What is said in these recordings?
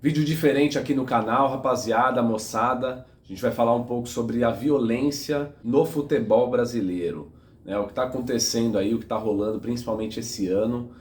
Vídeo diferente aqui no canal, rapaziada, moçada. A gente vai falar um pouco sobre a violência no futebol brasileiro, né? O que está acontecendo aí, o que está rolando, principalmente esse ano.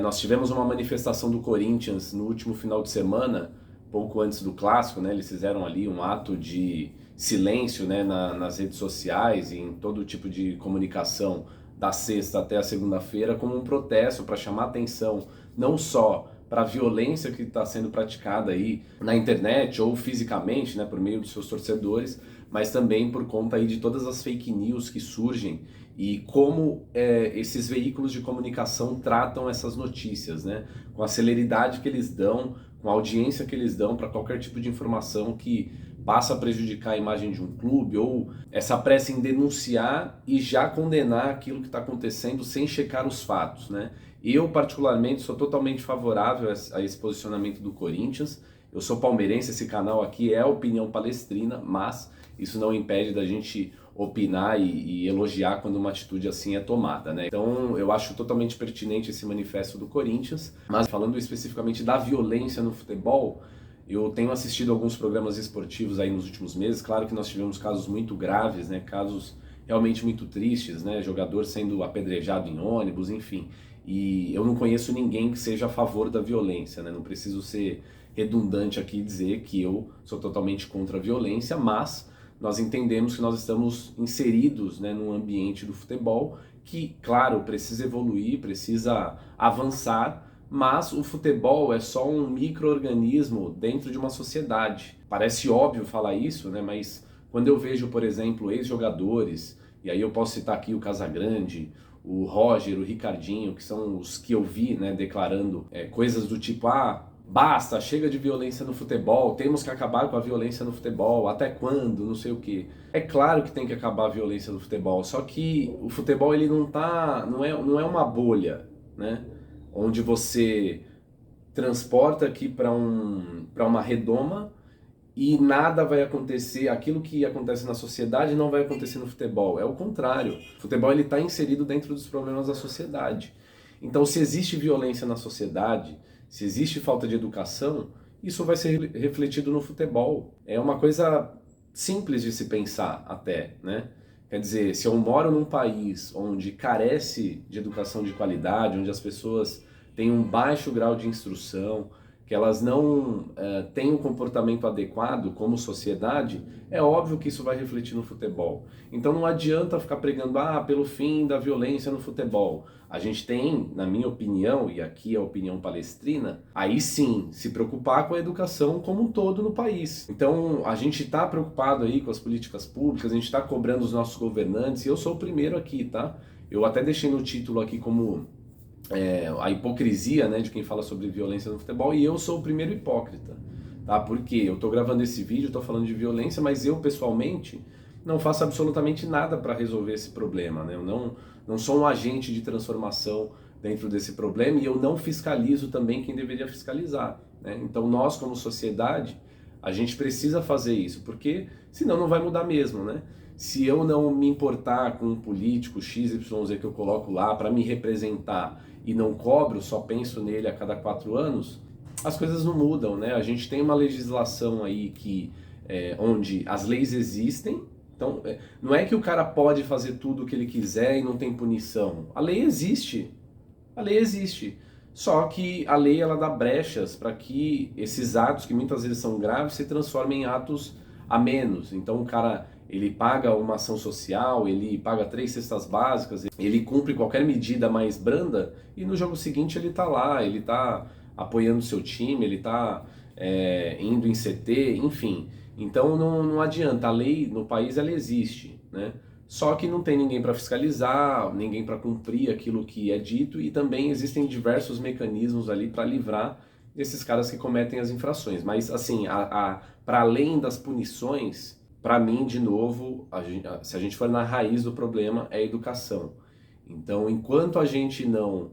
Nós tivemos uma manifestação do Corinthians no último final de semana, pouco antes do clássico, né? Eles fizeram ali um ato de silêncio, né, nas redes sociais e em todo tipo de comunicação da sexta até a segunda-feira, como um protesto para chamar atenção não só para a violência que está sendo praticada aí na internet ou fisicamente, né, por meio dos seus torcedores, mas também por conta aí de todas as fake news que surgem e como esses veículos de comunicação tratam essas notícias, né, com a celeridade que eles dão, com a audiência que eles dão para qualquer tipo de informação que passa a prejudicar a imagem de um clube, ou essa pressa em denunciar e já condenar aquilo que está acontecendo sem checar os fatos, né? Eu, particularmente, sou totalmente favorável a esse posicionamento do Corinthians. Eu sou palmeirense, esse canal aqui é opinião palestrina, mas isso não impede da gente opinar e elogiar quando uma atitude assim é tomada, né? Então, eu acho totalmente pertinente esse manifesto do Corinthians, mas falando especificamente da violência no futebol, eu tenho assistido alguns programas esportivos aí nos últimos meses. Claro que nós tivemos casos muito graves, né? Casos realmente muito tristes, né? Jogador sendo apedrejado em ônibus, enfim. E eu não conheço ninguém que seja a favor da violência, né? Não preciso ser redundante aqui e dizer que eu sou totalmente contra a violência, mas nós entendemos que nós estamos inseridos, né, num ambiente do futebol que, claro, precisa evoluir, precisa avançar, mas o futebol é só um micro-organismo dentro de uma sociedade. Parece óbvio falar isso, né? Mas quando eu vejo, por exemplo, ex-jogadores, e aí eu posso citar aqui o Casagrande, o Roger, o Ricardinho, que são os que eu vi, né, declarando coisas do tipo, basta, chega de violência no futebol, temos que acabar com a violência no futebol, até quando, não sei o quê. É claro que tem que acabar a violência no futebol, só que o futebol ele não é uma bolha, né, onde você transporta aqui para uma redoma e nada vai acontecer, aquilo que acontece na sociedade não vai acontecer no futebol. É o contrário. O futebol ele está inserido dentro dos problemas da sociedade. Então, se existe violência na sociedade, se existe falta de educação, isso vai ser refletido no futebol. É uma coisa simples de se pensar até, né? Quer dizer, se eu moro num país onde carece de educação de qualidade, onde as pessoas têm um baixo grau de instrução, que elas não têm um comportamento adequado como sociedade, é óbvio que isso vai refletir no futebol. Então não adianta ficar pregando, pelo fim da violência no futebol. A gente tem, na minha opinião, e aqui é a opinião palestrina, aí sim, se preocupar com a educação como um todo no país. Então a gente está preocupado aí com as políticas públicas, a gente está cobrando os nossos governantes, e eu sou o primeiro aqui, tá? Eu até deixei no título aqui como a hipocrisia, né, de quem fala sobre violência no futebol, e eu sou o primeiro hipócrita, tá? Porque eu tô gravando esse vídeo, tô falando de violência, mas eu pessoalmente não faço absolutamente nada para resolver esse problema, né? Eu não sou um agente de transformação dentro desse problema e eu não fiscalizo também quem deveria fiscalizar, né? Então nós como sociedade, a gente precisa fazer isso, porque senão não vai mudar mesmo, né? Se eu não me importar com um político XYZ que eu coloco lá para me representar e não cobro, só penso nele a cada 4 anos, as coisas não mudam, né? A gente tem uma legislação aí onde as leis existem, então não é que o cara pode fazer tudo o que ele quiser e não tem punição. A lei existe, a lei existe. Só que a lei ela dá brechas para que esses atos, que muitas vezes são graves, se transformem em atos a menos. Então o cara ele paga uma ação social, ele paga 3 cestas básicas, ele cumpre qualquer medida mais branda e no jogo seguinte ele tá lá, ele tá apoiando o seu time, ele tá indo em CT, enfim. Então não adianta, a lei no país ela existe, né? Só que não tem ninguém para fiscalizar, ninguém para cumprir aquilo que é dito e também existem diversos mecanismos ali para livrar esses caras que cometem as infrações. Mas assim, para além das punições, para mim, de novo, se a gente for na raiz do problema, é a educação. Então, enquanto a gente não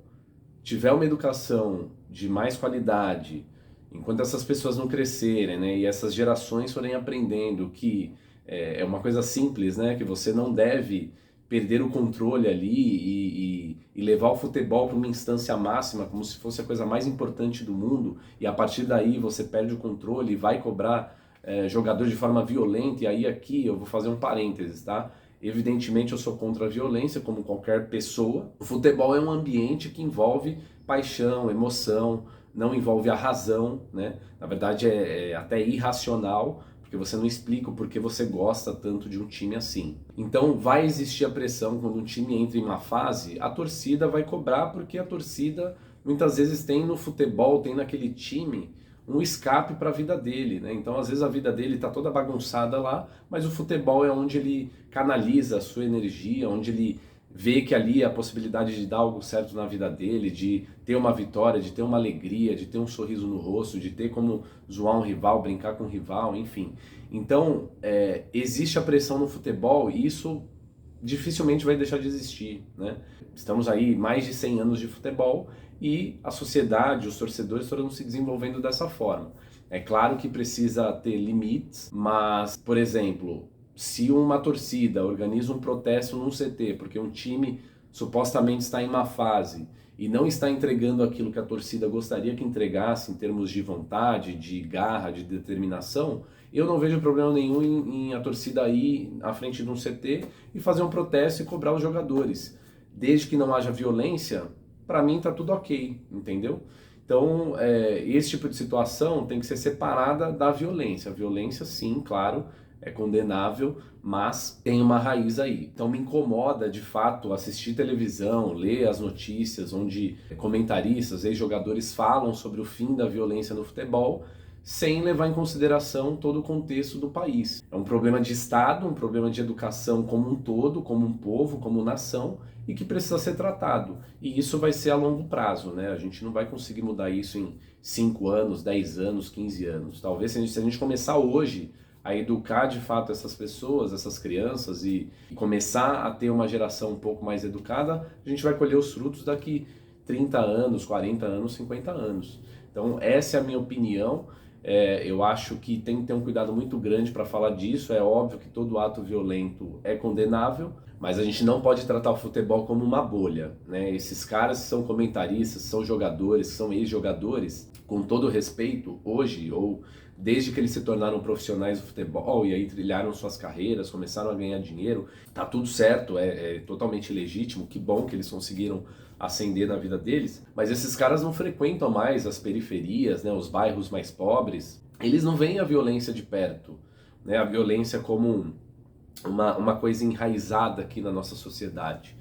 tiver uma educação de mais qualidade, enquanto essas pessoas não crescerem, né, e essas gerações forem aprendendo que é uma coisa simples, né, que você não deve perder o controle ali e levar o futebol para uma instância máxima, como se fosse a coisa mais importante do mundo, e a partir daí você perde o controle e vai cobrar jogador de forma violenta, e aí aqui eu vou fazer um parênteses, tá? Evidentemente eu sou contra a violência, como qualquer pessoa. O futebol é um ambiente que envolve paixão, emoção, não envolve a razão, né? Na verdade é até irracional, porque você não explica o porquê você gosta tanto de um time assim. Então vai existir a pressão quando um time entra em uma fase, a torcida vai cobrar, porque a torcida muitas vezes tem no futebol, tem naquele time um escape para a vida dele, né? Então às vezes a vida dele está toda bagunçada lá, mas o futebol é onde ele canaliza a sua energia, onde ele vê que ali é a possibilidade de dar algo certo na vida dele, de ter uma vitória, de ter uma alegria, de ter um sorriso no rosto, de ter como zoar um rival, brincar com um rival, enfim. Então, existe a pressão no futebol e isso dificilmente vai deixar de existir, né? Estamos aí mais de 100 anos de futebol e a sociedade, os torcedores foram se desenvolvendo dessa forma. É claro que precisa ter limites, mas, por exemplo, se uma torcida organiza um protesto num CT porque um time supostamente está em má fase e não está entregando aquilo que a torcida gostaria que entregasse em termos de vontade, de garra, de determinação, eu não vejo problema nenhum em a torcida ir à frente de um CT e fazer um protesto e cobrar os jogadores. Desde que não haja violência, para mim tá tudo ok, entendeu? Então, esse tipo de situação tem que ser separada da violência. A violência, sim, claro, é condenável, mas tem uma raiz aí. Então me incomoda, de fato, assistir televisão, ler as notícias onde comentaristas, ex-jogadores falam sobre o fim da violência no futebol, sem levar em consideração todo o contexto do país. É um problema de Estado, um problema de educação como um todo, como um povo, como nação, e que precisa ser tratado. E isso vai ser a longo prazo, né? A gente não vai conseguir mudar isso em 5 anos, 10 anos, 15 anos. Talvez se a gente começar hoje a educar de fato essas pessoas, essas crianças e começar a ter uma geração um pouco mais educada, a gente vai colher os frutos daqui 30 anos, 40 anos, 50 anos. Então essa é a minha opinião. Eu acho que tem que ter um cuidado muito grande para falar disso. É óbvio que todo ato violento é condenável, mas a gente não pode tratar o futebol como uma bolha, né? Esses caras que são comentaristas, são jogadores, são ex-jogadores, com todo respeito, hoje ou desde que eles se tornaram profissionais do futebol e aí trilharam suas carreiras, começaram a ganhar dinheiro, tá tudo certo, é totalmente legítimo, que bom que eles conseguiram ascender na vida deles, mas esses caras não frequentam mais as periferias, né, os bairros mais pobres, eles não veem a violência de perto, né, a violência como uma coisa enraizada aqui na nossa sociedade.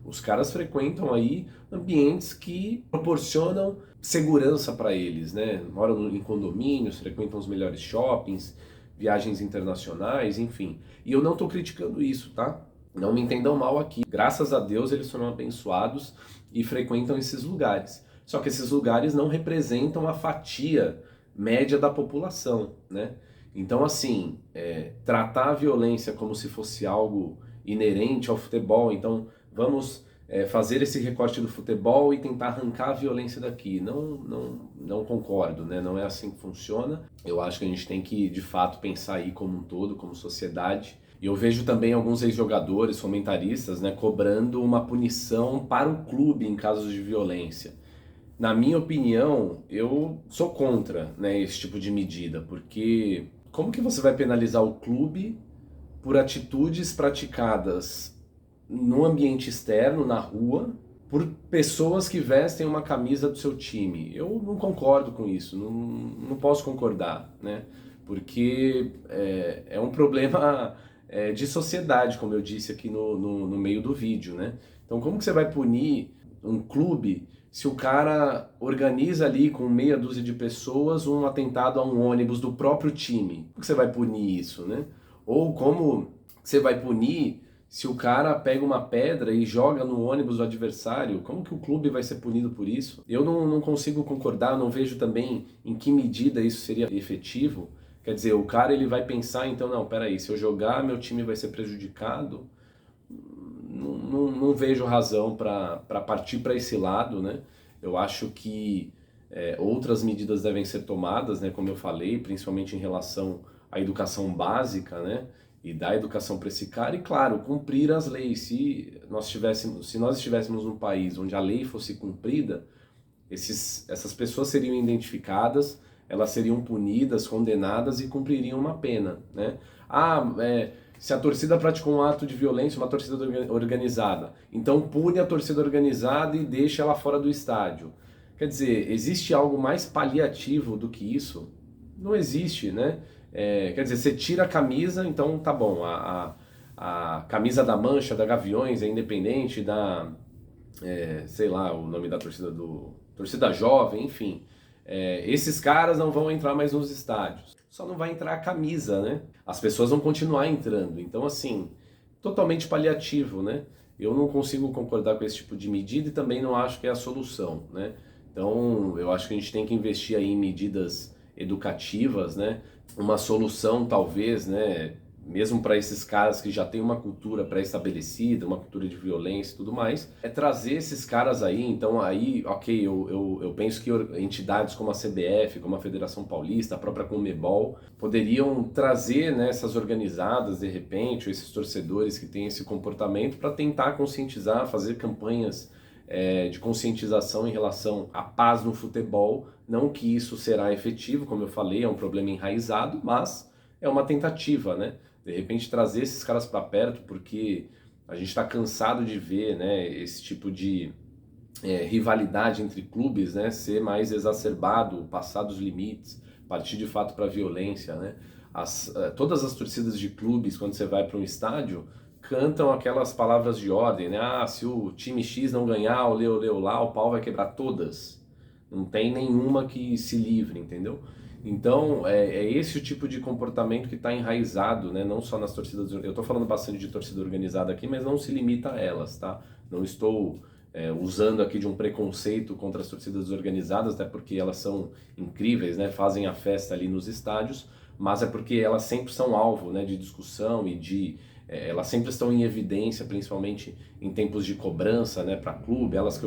Os caras frequentam aí ambientes que proporcionam segurança para eles, né? Moram em condomínios, frequentam os melhores shoppings, viagens internacionais, enfim. E eu não estou criticando isso, tá? Não me entendam mal aqui. Graças a Deus eles foram abençoados e frequentam esses lugares. Só que esses lugares não representam a fatia média da população, né? Então, assim, tratar a violência como se fosse algo inerente ao futebol, então vamos fazer esse recorte do futebol e tentar arrancar a violência daqui. Não concordo, né? Não é assim que funciona. Eu acho que a gente tem que, de fato, pensar aí como um todo, como sociedade. E eu vejo também alguns ex-jogadores, comentaristas, né, cobrando uma punição para o clube em casos de violência. Na minha opinião, eu sou contra, né, esse tipo de medida, porque como que você vai penalizar o clube por atitudes praticadas no ambiente externo, na rua, por pessoas que vestem uma camisa do seu time? Eu não concordo com isso, não posso concordar, né? Porque é um problema de sociedade, como eu disse aqui no meio do vídeo, né? Então como que você vai punir um clube se o cara organiza ali com meia dúzia de pessoas um atentado a um ônibus do próprio time? Como que você vai punir isso, né? Ou como você vai punir se o cara pega uma pedra e joga no ônibus do adversário? Como que o clube vai ser punido por isso? Eu não consigo concordar, não vejo também em que medida isso seria efetivo. Quer dizer, o cara ele vai pensar, então, não, peraí, se eu jogar, meu time vai ser prejudicado. Não vejo razão para partir para esse lado, né? Eu acho que outras medidas devem ser tomadas, né? Como eu falei, principalmente em relação à educação básica, né? e dar educação para esse cara e, claro, cumprir as leis. Se nós estivéssemos num país onde a lei fosse cumprida, essas pessoas seriam identificadas, elas seriam punidas, condenadas e cumpririam uma pena, né? Se a torcida praticou um ato de violência, uma torcida organizada, então pune a torcida organizada e deixa ela fora do estádio. Quer dizer, existe algo mais paliativo do que isso? Não existe, né? Quer dizer, você tira a camisa, então tá bom, a camisa da Mancha, da Gaviões, é independente sei lá, o nome da torcida jovem, enfim. Esses caras não vão entrar mais nos estádios. Só não vai entrar a camisa, né? As pessoas vão continuar entrando. Então, assim, totalmente paliativo, né? Eu não consigo concordar com esse tipo de medida e também não acho que é a solução, né? Então, eu acho que a gente tem que investir aí em medidas educativas, né? Uma solução, talvez, né? Mesmo para esses caras que já têm uma cultura pré-estabelecida, uma cultura de violência e tudo mais, é trazer esses caras aí. Então aí, ok, eu penso que entidades como a CBF, como a Federação Paulista, a própria Conmebol, poderiam trazer, né, essas organizadas, de repente, ou esses torcedores que têm esse comportamento para tentar conscientizar, fazer campanhas de conscientização em relação à paz no futebol. Não que isso será efetivo, como eu falei, é um problema enraizado, mas é uma tentativa, né? De repente trazer esses caras para perto, porque a gente está cansado de ver, né, esse tipo de rivalidade entre clubes, né, ser mais exacerbado, passar dos limites, partir de fato para a violência, né? Todas as torcidas de clubes, quando você vai para um estádio, cantam aquelas palavras de ordem, né? Se o time X não ganhar, olê, olê, olá, o pau vai quebrar todas. Não tem nenhuma que se livre, entendeu? Então, é esse o tipo de comportamento que está enraizado, né? Não só nas torcidas. Eu estou falando bastante de torcida organizada aqui, mas não se limita a elas, tá? Não estou usando aqui de um preconceito contra as torcidas organizadas, até porque elas são incríveis, né? Fazem a festa ali nos estádios, mas é porque elas sempre são alvo, né, de discussão e elas sempre estão em evidência, principalmente em tempos de cobrança, né, para clube, elas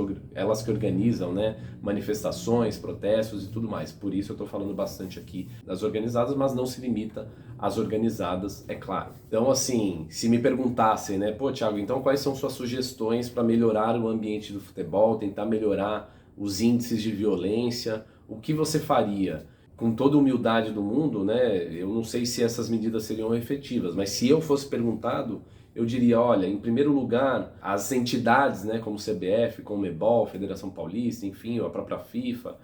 que organizam, né, manifestações, protestos e tudo mais. Por isso eu estou falando bastante aqui das organizadas, mas não se limita às organizadas, é claro. Então, assim, se me perguntassem, né, pô, Thiago, então quais são suas sugestões para melhorar o ambiente do futebol, tentar melhorar os índices de violência, o que você faria? Com toda a humildade do mundo, né, eu não sei se essas medidas seriam efetivas, mas se eu fosse perguntado, eu diria, olha, em primeiro lugar, as entidades, né, como CBF, Conmebol, Federação Paulista, enfim, a própria FIFA,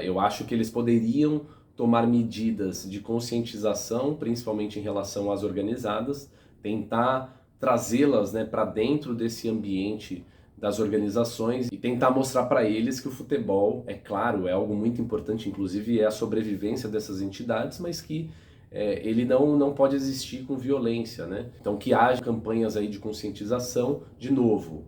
eu acho que eles poderiam tomar medidas de conscientização, principalmente em relação às organizadas, tentar trazê-las, né, para dentro desse ambiente das organizações e tentar mostrar para eles que o futebol, é claro, é algo muito importante, inclusive é a sobrevivência dessas entidades, mas que ele não pode existir com violência, né? Então que haja campanhas aí de conscientização, de novo,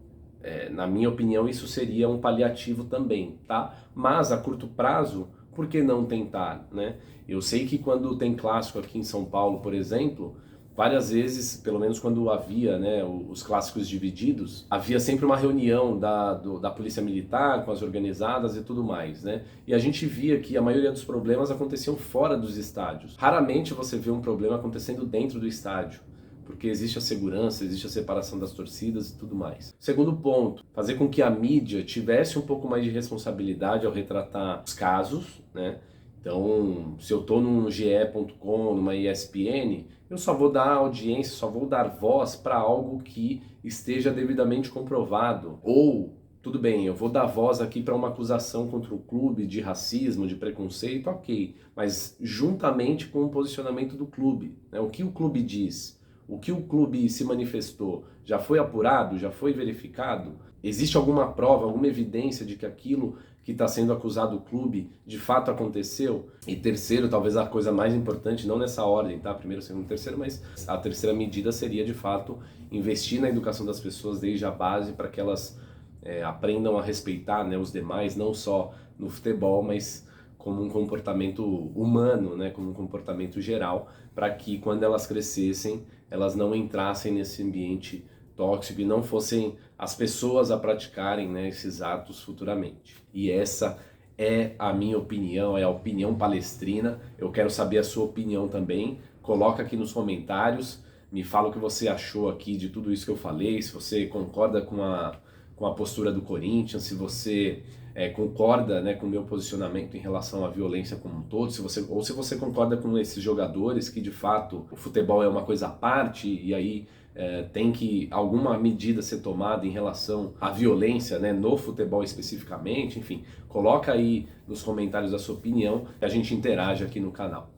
na minha opinião isso seria um paliativo também, tá? Mas a curto prazo, por que não tentar, né? Eu sei que quando tem clássico aqui em São Paulo, por exemplo, várias vezes, pelo menos quando havia, né, os clássicos divididos, havia sempre uma reunião da Polícia Militar com as organizadas e tudo mais, né? E a gente via que a maioria dos problemas aconteciam fora dos estádios. Raramente você vê um problema acontecendo dentro do estádio, porque existe a segurança, existe a separação das torcidas e tudo mais. Segundo ponto, fazer com que a mídia tivesse um pouco mais de responsabilidade ao retratar os casos, né? Então, se eu estou num ge.com, numa ESPN, eu só vou dar audiência, só vou dar voz para algo que esteja devidamente comprovado. Ou, tudo bem, eu vou dar voz aqui para uma acusação contra o clube de racismo, de preconceito, ok. Mas juntamente com o posicionamento do clube, né? O que o clube diz? O que o clube se manifestou? Já foi apurado? Já foi verificado? Existe alguma prova, alguma evidência de que aquilo que está sendo acusado o clube de fato aconteceu? E terceiro, talvez a coisa mais importante, não nessa ordem, tá? Primeiro, segundo, terceiro, mas a terceira medida seria de fato investir na educação das pessoas desde a base para que elas aprendam a respeitar, né, os demais, não só no futebol, mas como um comportamento humano, né, como um comportamento geral, para que quando elas crescessem, elas não entrassem nesse ambiente tóxico e não fossem as pessoas a praticarem, né, esses atos futuramente. E essa é a minha opinião, é a opinião palestrina. Eu quero saber a sua opinião também. Coloca aqui nos comentários. Me fala o que você achou aqui de tudo isso que eu falei, se você concorda com a postura do Corinthians, se você concorda, né, com o meu posicionamento em relação à violência como um todo, ou se você concorda com esses jogadores que de fato o futebol é uma coisa à parte e aí tem que alguma medida ser tomada em relação à violência, né, no futebol especificamente. Enfim, coloca aí nos comentários a sua opinião e a gente interage aqui no canal.